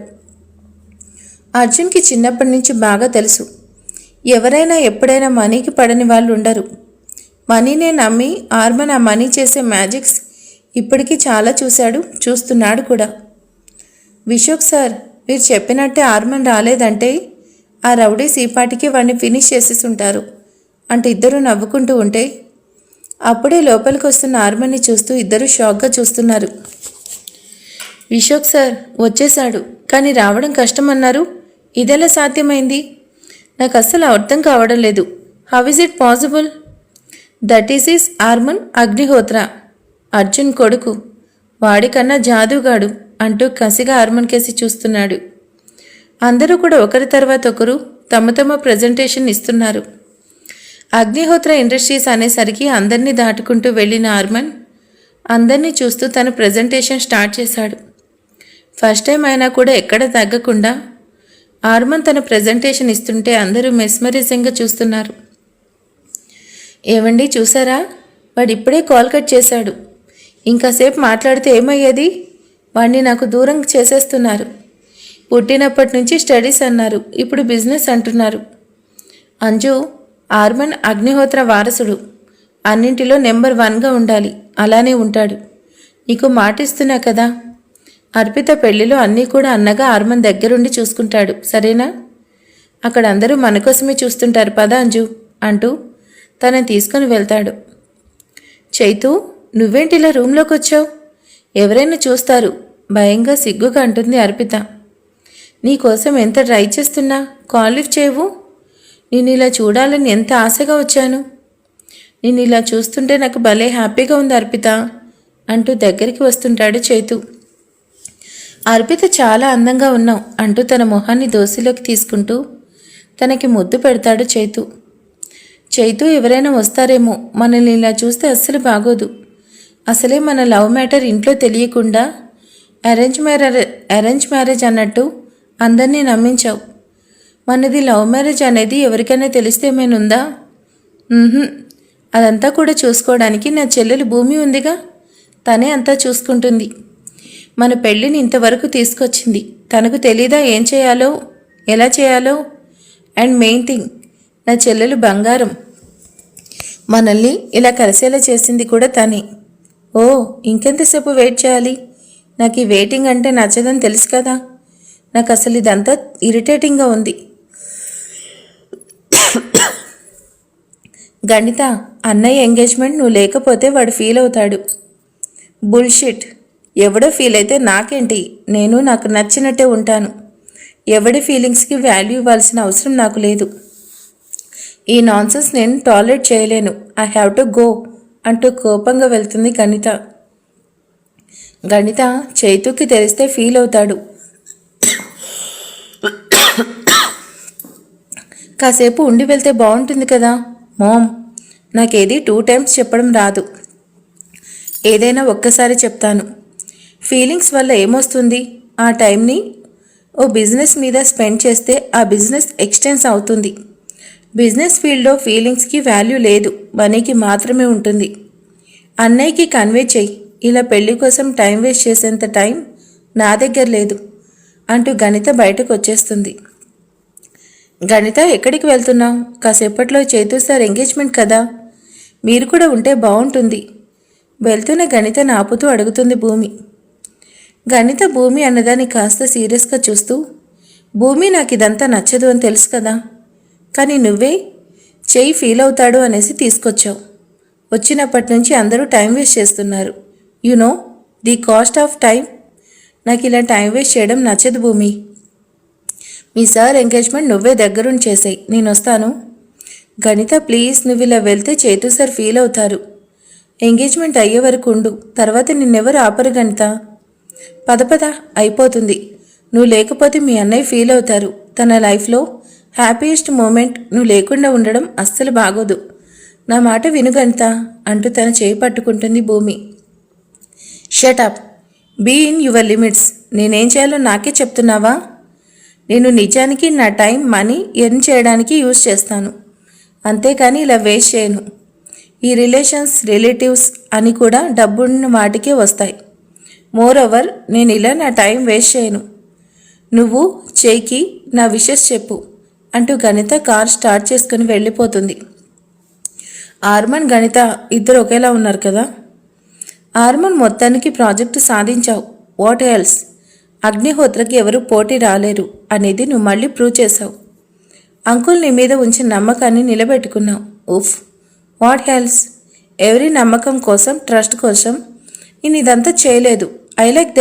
A: అర్జున్కి చిన్నప్పటి నుంచి బాగా తెలుసు, ఎవరైనా ఎప్పుడైనా మనీకి పడని వాళ్ళు ఉండరు. మనీనే నమ్మి ఆర్మన్ ఆ మనీ చేసే మ్యాజిక్స్ ఇప్పటికీ చాలా చూస్తున్నాడు కూడా. విశోక్ సార్, మీరు చెప్పినట్టే ఆర్మన్ రాలేదంటే ఆ రౌడీస్ ఈ పాటికి వాడిని ఫినిష్ చేసేసుంటారు అంటూ ఇద్దరూ నవ్వుకుంటూ ఉంటే అప్పుడే లోపలికి వస్తున్న ఆర్మన్ని చూస్తూ ఇద్దరూ షాక్గా చూస్తున్నారు. విశోక్ సార్ వచ్చేశాడు, కానీ రావడం కష్టమన్నారు. ఇదెలా సాధ్యమైంది? నాకు అస్సలు అర్థం కావడం లేదు. How is it possible? That is Armaan Agnihotra, Arjun కొడుకు. వాడికన్నా జాదుగాడు అంటూ కసిగా ఆర్మన్ కేసి చూస్తున్నాడు. అందరూ కూడా ఒకరి తర్వాత ఒకరు తమ తమ ప్రజెంటేషన్ ఇస్తున్నారు. అగ్నిహోత్ర ఇండస్ట్రీస్ అనేసరికి అందరినీ దాటుకుంటూ వెళ్ళిన ఆర్మన్ అందరినీ చూస్తూ తన ప్రజెంటేషన్ స్టార్ట్ చేశాడు. ఫస్ట్ టైం అయినా కూడా ఎక్కడ తగ్గకుండా ఆర్మన్ తన ప్రజెంటేషన్ ఇస్తుంటే అందరూ మెస్మరైజింగ్గా చూస్తున్నారు. ఏమండి చూసారా, వాడు ఇప్పుడే కాల్ కట్ చేశాడు. ఇంకాసేపు మాట్లాడితే ఏమయ్యేది? వాడిని నాకు దూరం చేసేస్తున్నారు. పుట్టినప్పటి నుంచి స్టడీస్ అన్నారు, ఇప్పుడు బిజినెస్ అంటున్నారు. అంజు, ఆర్మన్ అగ్నిహోత్ర వారసుడు. అన్నింటిలో నెంబర్ 1గా ఉండాలి. అలానే ఉంటాడు. నీకు మాటిస్తున్నా కదా. అర్పిత పెళ్లిలో అన్నీ కూడా అన్నగా ఆర్మన్ దగ్గరుండి చూసుకుంటాడు, సరేనా? అక్కడ అందరూ మన కోసమే చూస్తుంటారు, పద అంజు అంటూ తనని తీసుకుని వెళ్తాడు. చైతు, నువ్వేంటి ఇలా రూమ్లోకి వచ్చావు? ఎవరైనా చూస్తారు, భయంగా సిగ్గుగా అంటుంది అర్పిత. నీకోసం ఎంత ట్రై చేస్తున్నా కాల్ లిఫ్ట్ చేయవు. నేను ఇలా చూడాలని ఎంత ఆశగా వచ్చాను. నేను ఇలా చూస్తుంటే నాకు భలే హ్యాపీగా ఉంది అర్పిత అంటూ దగ్గరికి వస్తుంటాడు చైతు. అర్పిత చాలా అందంగా ఉన్నావు అంటూ తన మొహాన్ని దోసిలోకి తీసుకుంటూ తనకి ముద్దు పెడతాడు చైతు. చైతు, ఎవరైనా వస్తారేమో, మనల్ని ఇలా చూస్తే అస్సలు బాగోదు. అసలే మన లవ్ మ్యాటర్ ఇంట్లో తెలియకుండా అరేంజ్ మ్యారేజ్ అన్నట్టు అందరినీ నమ్మించావు. మనది లవ్ మ్యారేజ్ అనేది ఎవరికైనా తెలిస్తే ఏమైనా? అదంతా కూడా చూసుకోవడానికి నా చెల్లెలు భూమి ఉందిగా, తనే అంతా చూసుకుంటుంది. మన పెళ్ళిని ఇంతవరకు తీసుకొచ్చింది. తనకు తెలీదా ఏం చేయాలో, ఎలా చేయాలో? అండ్ మెయిన్ థింగ్, నా చెల్లెలు బంగారం. మనల్ని ఇలా కలిసేలా చేసింది కూడా తనే. ఓ, ఇంకెంతసేపు వెయిట్ చేయాలి? నాకు ఈ వెయిటింగ్ అంటే నచ్చదని తెలుసు కదా. నాకు అసలు ఇదంతా ఇరిటేటింగ్గా ఉంది. గణిత, అన్నయ్య ఎంగేజ్మెంట్ నువ్వు లేకపోతే వాడు ఫీల్ అవుతాడు. బుల్షిట్. ఎవడో ఫీల్ అయితే నాకేంటి? నేను నాకు నచ్చినట్టే ఉంటాను. ఎవడి ఫీలింగ్స్కి వాల్యూ ఇవ్వాల్సిన అవసరం నాకు లేదు. ఈ నాన్సెన్స్ నేను టాలరేట్ చేయలేను. ఐ హ్యావ్ టు గో అంటూ కోపంగా వెళ్తుంది గణిత. గణిత, చైతుకి తెలిస్తే ఫీల్ అవుతాడు. కాసేపు ఉండి వెళ్తే బాగుంటుంది కదా. మామ్, నాకేది 2 times చెప్పడం రాదు. ఏదైనా ఒక్కసారి చెప్తాను. ఫీలింగ్స్ వల్ల ఏమొస్తుంది? ఆ టైంని ఓ బిజినెస్ మీద స్పెండ్ చేస్తే ఆ బిజినెస్ ఎక్స్టెన్స్ అవుతుంది. బిజినెస్ ఫీల్డ్లో ఫీలింగ్స్కి వాల్యూ లేదు, మనీకి మాత్రమే ఉంటుంది. అన్నయ్యకి కన్వే చెయ్యి, ఇలా పెళ్లి కోసం టైం వేస్ట్ చేసేంత టైం నా దగ్గర లేదు అంటూ గణిత బయటకు వచ్చేస్తుంది. గణిత, ఎక్కడికి వెళ్తున్నావు? కాసేపట్లో చైతు సార్ ఎంగేజ్మెంట్ కదా, మీరు కూడా ఉంటే బాగుంటుంది. వెళ్తున్న గణితను ఆపుతూ అడుగుతుంది భూమి. గణిత భూమి అన్నదాన్ని కాస్త సీరియస్గా చూస్తూ, భూమి, నాకు ఇదంతా నచ్చదు అని తెలుసు కదా, కానీ నువ్వే చెయ్యి ఫీల్ అవుతాడు అనేసి తీసుకొచ్చావు. వచ్చినప్పటి నుంచి అందరూ టైం వేస్ట్ చేస్తున్నారు. You know, the cost of time. నాకు ఇలా టైం వేస్ట్ చేయడం నచ్చదు భూమి. మీ సార్ ఎంగేజ్మెంట్ నువ్వే దగ్గరుండి చేసేయి, నేను వస్తాను. గణిత ప్లీజ్, నువ్వు ఇలా వెళ్తే చేతు సార్ ఫీల్ అవుతారు. ఎంగేజ్మెంట్ అయ్యే వరకు ఉండు, తర్వాత నిన్నెవరు ఆపరు గణిత. పద అయిపోతుంది. నువ్వు లేకపోతే మీ అన్నయ్య ఫీల్ అవుతారు. తన లైఫ్లో హ్యాపీయెస్ట్ మూమెంట్ నువ్వు లేకుండా ఉండడం అస్సలు బాగోదు. నా మాట విను గణిత అంటూ తన చేయి పట్టుకుంటుంది Bhumi. Shut up, be in your limits. నేనేం చేయాలో నాకే చెప్తున్నావా? నేను నిజానికి నా టైం మనీ ఎర్న్ చేయడానికి యూజ్ చేస్తాను, అంతేకాని ఇలా వేస్ట్ చేయను. ఈ రిలేషన్స్ రిలేటివ్స్ అని కూడా డబ్బున్న వాటికే వస్తాయి. మోర్ ఓవర్ నేను ఇలా నా టైం వేస్ట్ చేయను. నువ్వు చేయికి నా విషెస్ చెప్పు అంటూ గణిత కార్ స్టార్ట్ చేసుకుని వెళ్ళిపోతుంది. ఆర్మన్ గణిత ఇద్దరు ఒకేలా ఉన్నారు కదా. ఆర్మన్ మొత్తానికి ప్రాజెక్టు సాధించావు. What else? అగ్నిహోత్రకి ఎవరు పోటీ రాలేరు అనేది నువ్వు మళ్ళీ ప్రూవ్ చేశావు. అంకుల్ నీ మీద ఉంచిన నమ్మకాన్ని నిలబెట్టుకున్నావు. ఉఫ్, వాట్ ఎల్స్? ఎవరి నమ్మకం కోసం, ట్రస్ట్ కోసం నేను ఇదంతా చేయలేదు. I like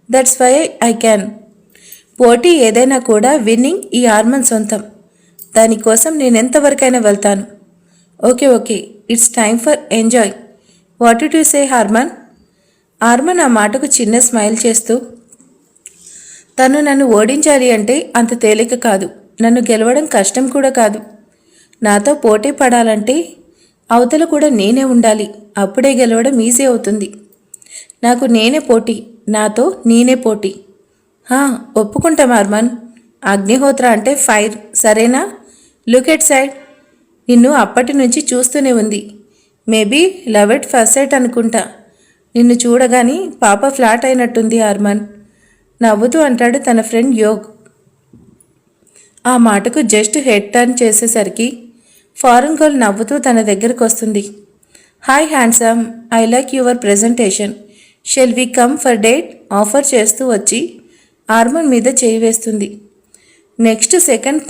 A: that's why I can. పోటీ ఏదైనా కూడా విన్నింగ్ ఈ ఆర్మన్ సొంతం. దానికోసం నేను ఎంతవరకైనా వెళ్తాను. Okay, it's time for enjoy. What do you say Harman? Armaan ఆ మాటకు చిన్న స్మైల్ చేస్తూ, తను నన్ను ఓడించాలి అంటే అంత తేలిక కాదు. నన్ను గెలవడం కష్టం కూడా కాదు. నాతో పోటీ పడాలంటే అవతల కూడా నేనే ఉండాలి. అప్పుడే గెలవడం ఈజీ అవుతుంది. నాకు నేనే పోటీ, నాతో నేనే పోటీ. ఒప్పుకుంటాం ఆర్మన్. అగ్నిహోత్ర అంటే ఫైర్, సరేనా? Look at side. నిన్ను అప్పటి నుంచి చూస్తూనే ఉంది. Maybe love at first sight అనుకుంటా. నిన్ను చూడగాని పాప ఫ్లాట్ అయినట్టుంది ఆర్మన్ నవ్వుతూ అంటాడు తన ఫ్రెండ్ యోగ్. ఆ మాటకు జస్ట్ హెడ్ టర్న్ చేసేసరికి ఫారెన్ గర్ల్ నవ్వుతూ తన దగ్గరకు వస్తుంది. Hi handsome, I like your presentation. Shall we come for date? ఆఫర్ చేస్తూ వచ్చి ఆర్మన్ మీద చేయి వేస్తుంది. నెక్స్ట్ సెకండ్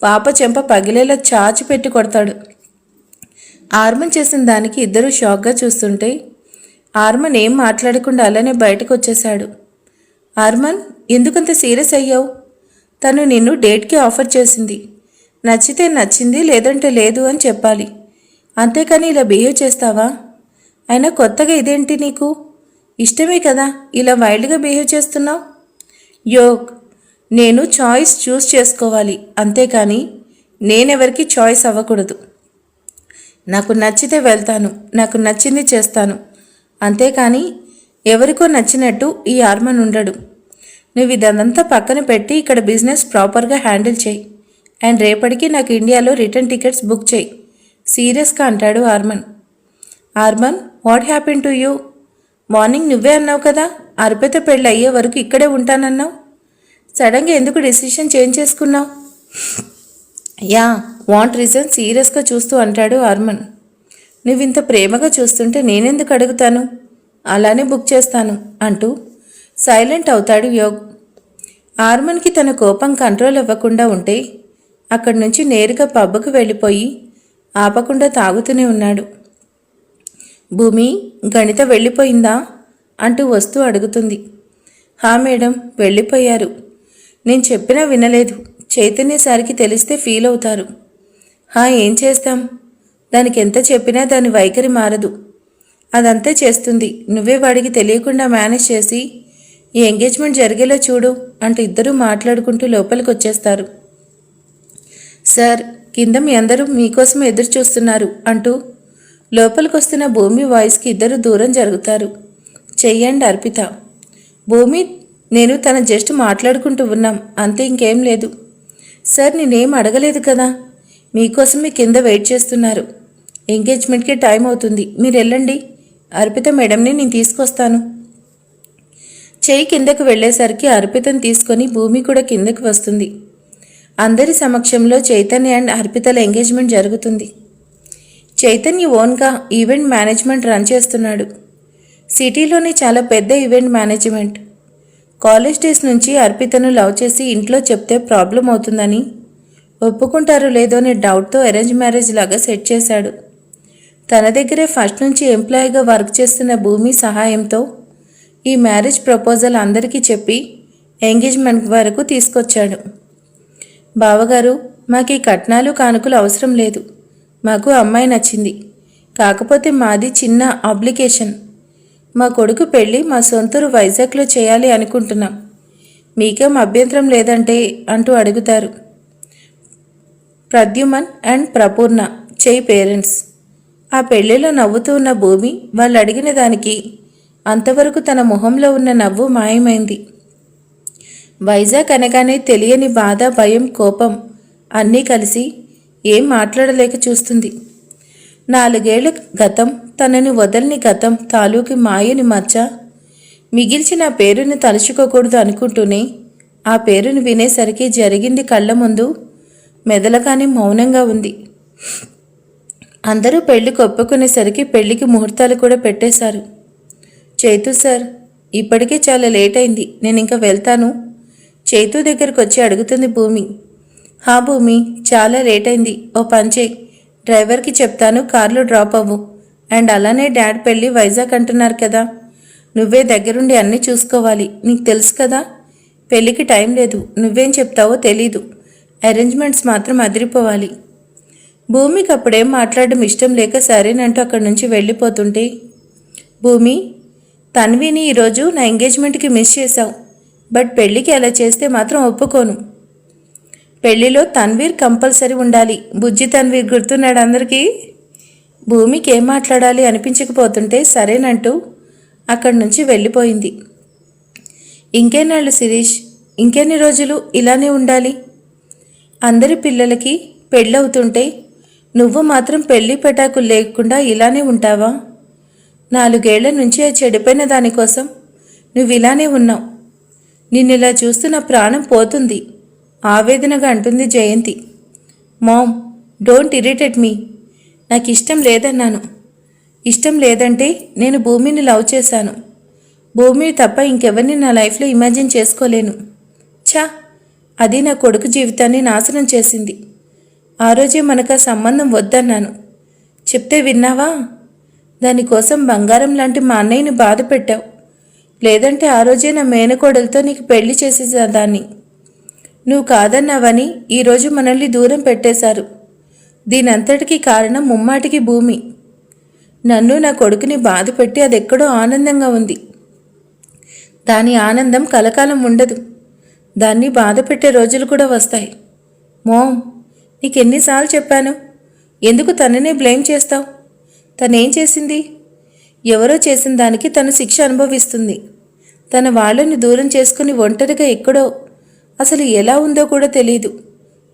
A: పాప చెంప పగిలేలా చాచి పెట్టి కొడతాడు. ఆర్మన్ చేసిన దానికి ఇద్దరూ షాక్గా చూస్తుంటే ఆర్మన్ ఏం మాట్లాడకుండా అలానే బయటకు వచ్చేశాడు. ఆర్మన్, ఎందుకంత సీరియస్ అయ్యావు? తను నిన్ను డేట్కి ఆఫర్ చేసింది. నచ్చితే నచ్చింది, లేదంటే లేదు అని చెప్పాలి. అంతేకాని ఇలా బిహేవ్ చేస్తావా? అయినా కొత్తగా ఇదేంటి నీకు? ఇష్టమే కదా ఇలా వైల్డ్గా బిహేవ్ చేస్తున్నావు? యోగ్, నేను చాయిస్ చూస్ చేసుకోవాలి, అంతేకాని నేనెవరికి చాయిస్ అవ్వకూడదు. నాకు నచ్చితే వెళ్తాను, నాకు నచ్చింది చేస్తాను, అంతేకాని ఎవరికో నచ్చినట్టు ఈ ఆర్మన్ ఉండడు. నువ్వు ఇదంతా పక్కన పెట్టి ఇక్కడ బిజినెస్ ప్రాపర్గా హ్యాండిల్ చేయి. అండ్ రేపటికి నాకు ఇండియాలో రిటర్న్ టికెట్స్ బుక్ చేయి, సీరియస్గా అంటాడు Armaan. Armaan, what happen to you? Morning నువ్వే అన్నావు కదా అర్పిత పెళ్ళి అయ్యే వరకు ఇక్కడే ఉంటానన్నావు. సడన్గా ఎందుకు డెసిషన్ చేంజ్ చేసుకున్నావు? Yeah, want reason? సీరియస్గా చూస్తూ అంటాడు ఆర్మన్. నువ్వింత ప్రేమగా చూస్తుంటే నేనెందుకు అడుగుతాను? అలానే బుక్ చేస్తాను అంటూ సైలెంట్ అవుతాడు యోగ్. ఆర్మన్కి తన కోపం కంట్రోల్ అవ్వకుండా ఉంటే అక్కడి నుంచి నేరుగా పబ్కు వెళ్ళిపోయి ఆపకుండా తాగుతూనే ఉన్నాడు. భూమి, గణిత వెళ్ళిపోయిందా అంటూ వస్తూ అడుగుతుంది. హా మేడం, వెళ్ళిపోయారు. నేను చెప్పినా వినలేదు. చైతన్య సారికి తెలిస్తే ఫీల్ అవుతారు. ఏం చేస్తాం? దానికి ఎంత చెప్పినా దాని వైఖరి మారదు. అదంతా చేస్తుంది. నువ్వే వాడికి తెలియకుండా మేనేజ్ చేసి ఈ ఎంగేజ్మెంట్ జరిగేలా చూడు అంటూ ఇద్దరూ మాట్లాడుకుంటూ లోపలికి వచ్చేస్తారు. సార్, కింద మీ అందరూ మీకోసం ఎదురు చూస్తున్నారు అంటూ లోపలికి వస్తున్న భూమి వాయిస్కి ఇద్దరు దూరం జరుగుతారు. చెయ్యండి అర్పిత. భూమి, నేను తన జస్ట్ మాట్లాడుకుంటూ ఉన్నాం, అంతే, ఇంకేం లేదు. సార్, నేనేం అడగలేదు కదా. మీకోసమే కింద వెయిట్ చేస్తున్నారు. ఎంగేజ్మెంట్కి టైం అవుతుంది, మీరు వెళ్ళండి. అర్పిత మేడంని నేను తీసుకొస్తాను. చెయ్యి కిందకు వెళ్ళేసరికి అర్పితను తీసుకొని భూమి కూడా కిందకు వస్తుంది. అందరి సమక్షంలో చైతన్య అండ్ అర్పితల ఎంగేజ్మెంట్ జరుగుతుంది. చైతన్య ఓన్గా ఈవెంట్ మేనేజ్మెంట్ రన్ చేస్తున్నాడు. సిటీలోనే చాలా పెద్ద ఈవెంట్ మేనేజ్మెంట్. కాలేజ్ డేస్ నుంచి అర్పితను లవ్ చేసి ఇంట్లో చెప్తే ప్రాబ్లం అవుతుందని, ఒప్పుకుంటారో లేదో అనే డౌట్తో అరేంజ్ మ్యారేజ్ లాగా సెట్ చేశాడు. తన దగ్గరే ఫస్ట్ నుంచి ఎంప్లాయీగా వర్క్ చేస్తున్న భూమి సహాయంతో ఈ మ్యారేజ్ ప్రపోజల్ అందరికీ చెప్పి ఎంగేజ్మెంట్ వరకు తీసుకొచ్చాడు. బావగారు, మాకు ఈ కట్నాలు కానుకలు అవసరం లేదు. మాకు అమ్మాయి నచ్చింది. కాకపోతే మాది చిన్న అప్లికేషన్. మా కొడుకు పెళ్ళి మా సొంతూరు వైజాగ్లో చేయాలి అనుకుంటున్నాం. మీకేం అభ్యంతరం లేదంటే అంటూ అడుగుతారు. ప్రద్యుమన్ అండ్ ప్రపూర్ణ చేయి పేరెంట్స్. ఆ పెళ్లిలో నవ్వుతూ ఉన్న భూమి వాళ్ళు అడిగిన దానికి అంతవరకు తన మొహంలో ఉన్న నవ్వు మాయమైంది. వైజాగ్ అనగానే తెలియని బాధ, భయం, కోపం అన్నీ కలిసి ఏం మాట్లాడలేక చూస్తుంది. 4 ఏళ్ల గతం, తనని వదలని గతం తాలూకి మాయని మచ్చ మిగిల్చిన పేరుని తలుచుకోకూడదు అనుకుంటూనే ఆ పేరుని వినేసరికి జరిగింది కళ్ళ ముందు మెదలగానే మౌనంగా ఉంది. అందరూ పెళ్లికి ఒప్పుకునేసరికి పెళ్లికి ముహూర్తాలు కూడా పెట్టేశారు. చైతు సార్, ఇప్పటికే చాలా లేట్ అయింది, నేను ఇంకా వెళ్తాను. చైతు దగ్గరకు వచ్చి అడుగుతుంది భూమి. హా భూమి, చాలా లేట్ అయింది. ఓ పంచే, డ్రైవర్కి చెప్తాను, కార్లో డ్రాప్ అవ్వు. అండ్ అలానే డాడ్ పెళ్ళి వైజాగ్ అంటున్నారు కదా, నువ్వే దగ్గరుండి అన్నీ చూసుకోవాలి. నీకు తెలుసు కదా, పెళ్ళికి టైం లేదు. నువ్వేం చెప్తావో తెలీదు. అరేంజ్మెంట్స్ మాత్రం అదిరిపోవాలి. భూమికి అప్పుడేం మాట్లాడడం ఇష్టం లేక సరేనంటూ అక్కడి నుంచి వెళ్ళిపోతుంటే, భూమి, తన్విని ఈరోజు నా ఎంగేజ్మెంట్కి మిస్ చేశావు. బట్ పెళ్ళికి అలా చేస్తే మాత్రం ఒప్పుకోను. పెళ్లిలో తన్వీర్ కంపల్సరీ ఉండాలి. బుజ్జి తన్వీర్ గుర్తున్నాడు అందరికీ. భూమికి ఏం మాట్లాడాలి అనిపించకపోతుంటే సరేనంటూ అక్కడి నుంచి వెళ్ళిపోయింది. ఇంకెన్నాళ్ళు శిరీష్, ఇంకెన్ని రోజులు ఇలానే ఉండాలి? అందరి పిల్లలకి పెళ్ళవుతుంటే నువ్వు మాత్రం పెళ్లి పెటాకులు లేకుండా ఇలానే ఉంటావా? 4 ఏళ్ల నుంచి ఆ చెడిపోయిన దానికోసం నువ్వు ఇలానే ఉన్నావు. నిన్నిలా చూస్తూ నా ప్రాణం పోతుంది, ఆవేదనగా అంటుంది Jayanti. Mom, don't irritate me. నాకు ఇష్టం లేదన్నాను. ఇష్టం లేదంటే నేను భూమిని లవ్ చేశాను. భూమిని తప్ప ఇంకెవరిని నా లైఫ్లో ఇమాజిన్ చేసుకోలేను. ఛా, అది నా కొడుకు జీవితాన్ని నాశనం చేసింది. ఆ రోజే మనకు ఆ సంబంధం వద్దన్నాను. చెప్తే విన్నావా? దానికోసం బంగారం లాంటి మా అన్నయ్యని బాధ పెట్టావు. లేదంటే ఆ రోజే నా మేనకోడలతో నీకు పెళ్లి చేసేదాన్ని. నువ్వు కాదన్నావని ఈరోజు మనల్ని దూరం పెట్టేశారు. దీనంతటికీ కారణం ముమ్మాటికి భూమి. నన్ను నా కొడుకుని బాధ పెట్టి అదెక్కడో ఆనందంగా ఉంది. దాని ఆనందం కలకాలం ఉండదు. దాన్ని బాధ పెట్టే రోజులు కూడా వస్తాయి. మోమ్, నీకెన్నిసార్లు చెప్పాను, ఎందుకు తననే బ్లేమ్ చేస్తావు? తనేం చేసింది? ఎవరో చేసిన దానికి తను శిక్ష అనుభవిస్తుంది. తన వాళ్ళని దూరం చేసుకుని ఒంటరిగా ఎక్కడో అసలు ఎలా ఉందో కూడా తెలీదు.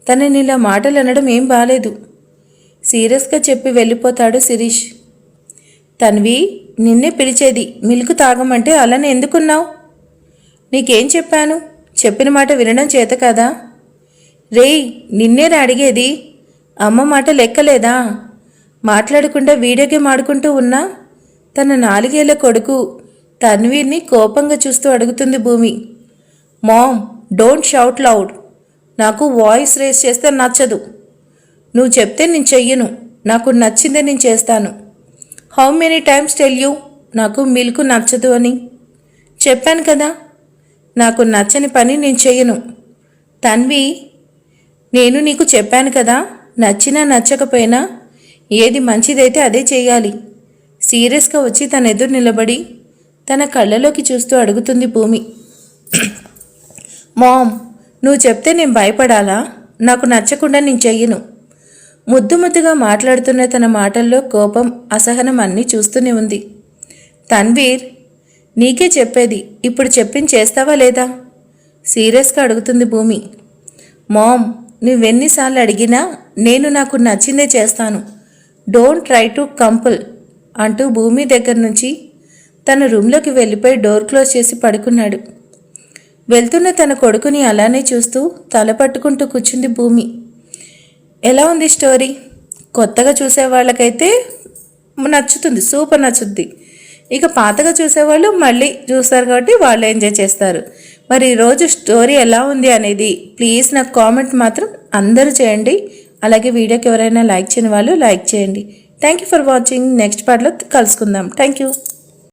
A: తనని ఇలా మాటలు అనడం ఏం బాలేదు. సీరియస్గా చెప్పి వెళ్ళిపోతాడు శిరీష్. తన్వి, నిన్నే పిలిచేది. మిల్క్ తాగమంటే అలానే ఎందుకున్నావు? నీకేం చెప్పాను? చెప్పిన మాట వినడం చేత కదా? రేయ్, నిన్నేరా అడిగేది. అమ్మ మాట లెక్కలేదా? మాట్లాడకుండా వీడియో గేమ్ ఆడుకుంటూ ఉన్నా తన 4 ఏళ్ల కొడుకు తన్వీర్ని కోపంగా చూస్తూ అడుగుతుంది Bhumi. Mom, don't shout loud. నాకు వాయిస్ రేస్ చేస్తే నచ్చదు. నువ్వు చెప్తే నేను చెయ్యను. నాకు నచ్చిందే నేను చేస్తాను. How many times tell you నాకు మిల్క్ నచ్చదు అని? చెప్పాను కదా, నాకు నచ్చని పని నేను చెయ్యను. తన్వి, నేను నీకు చెప్పాను కదా, నచ్చినా నచ్చకపోయినా ఏది మంచిదైతే అదే చెయ్యాలి. సీరియస్గా వచ్చి తన ఎదురు నిలబడి తన కళ్ళలోకి చూస్తూ అడుగుతుంది భూమి. మామ్, నువ్వు చెప్తే నేను భయపడాలా? నాకు నచ్చకుండా నేను చెయ్యను. ముద్దు ముద్దుగా మాట్లాడుతున్న తన మాటల్లో కోపం, అసహనం అన్నీ చూస్తూనే ఉంది. తన్వీర్, నీకే చెప్పేది, ఇప్పుడు చెప్పింది చేస్తావా లేదా? సీరియస్గా అడుగుతుంది భూమి. మామ్, నువ్వెన్నిసార్లు అడిగినా నేను నాకు నచ్చిందే చేస్తాను. డోంట్ ట్రై టు కంపుల్ అంటూ భూమి దగ్గర నుంచి తన రూమ్లోకి వెళ్ళిపోయి డోర్ క్లోజ్ చేసి పడుకున్నాడు. వెళ్తున్న తన కొడుకుని అలానే చూస్తూ తల పట్టుకుంటూ కూర్చుంది భూమి. ఎలా ఉంది స్టోరీ? కొత్తగా చూసేవాళ్ళకైతే నచ్చుతుంది, సూపర్ నచ్చుద్ది. ఇక పాతగా చూసేవాళ్ళు మళ్ళీ చూస్తారు కాబట్టి వాళ్ళు ఎంజాయ్ చేస్తారు. మరి ఈరోజు స్టోరీ ఎలా ఉంది అనేది ప్లీజ్ నాకు కామెంట్ మాత్రం అందరూ చేయండి. అలాగే వీడియోకి ఎవరైనా లైక్ చేయని వాళ్ళు లైక్ చేయండి. Thank you for watching. Next పార్ట్లో కలుసుకుందాం. Thank you.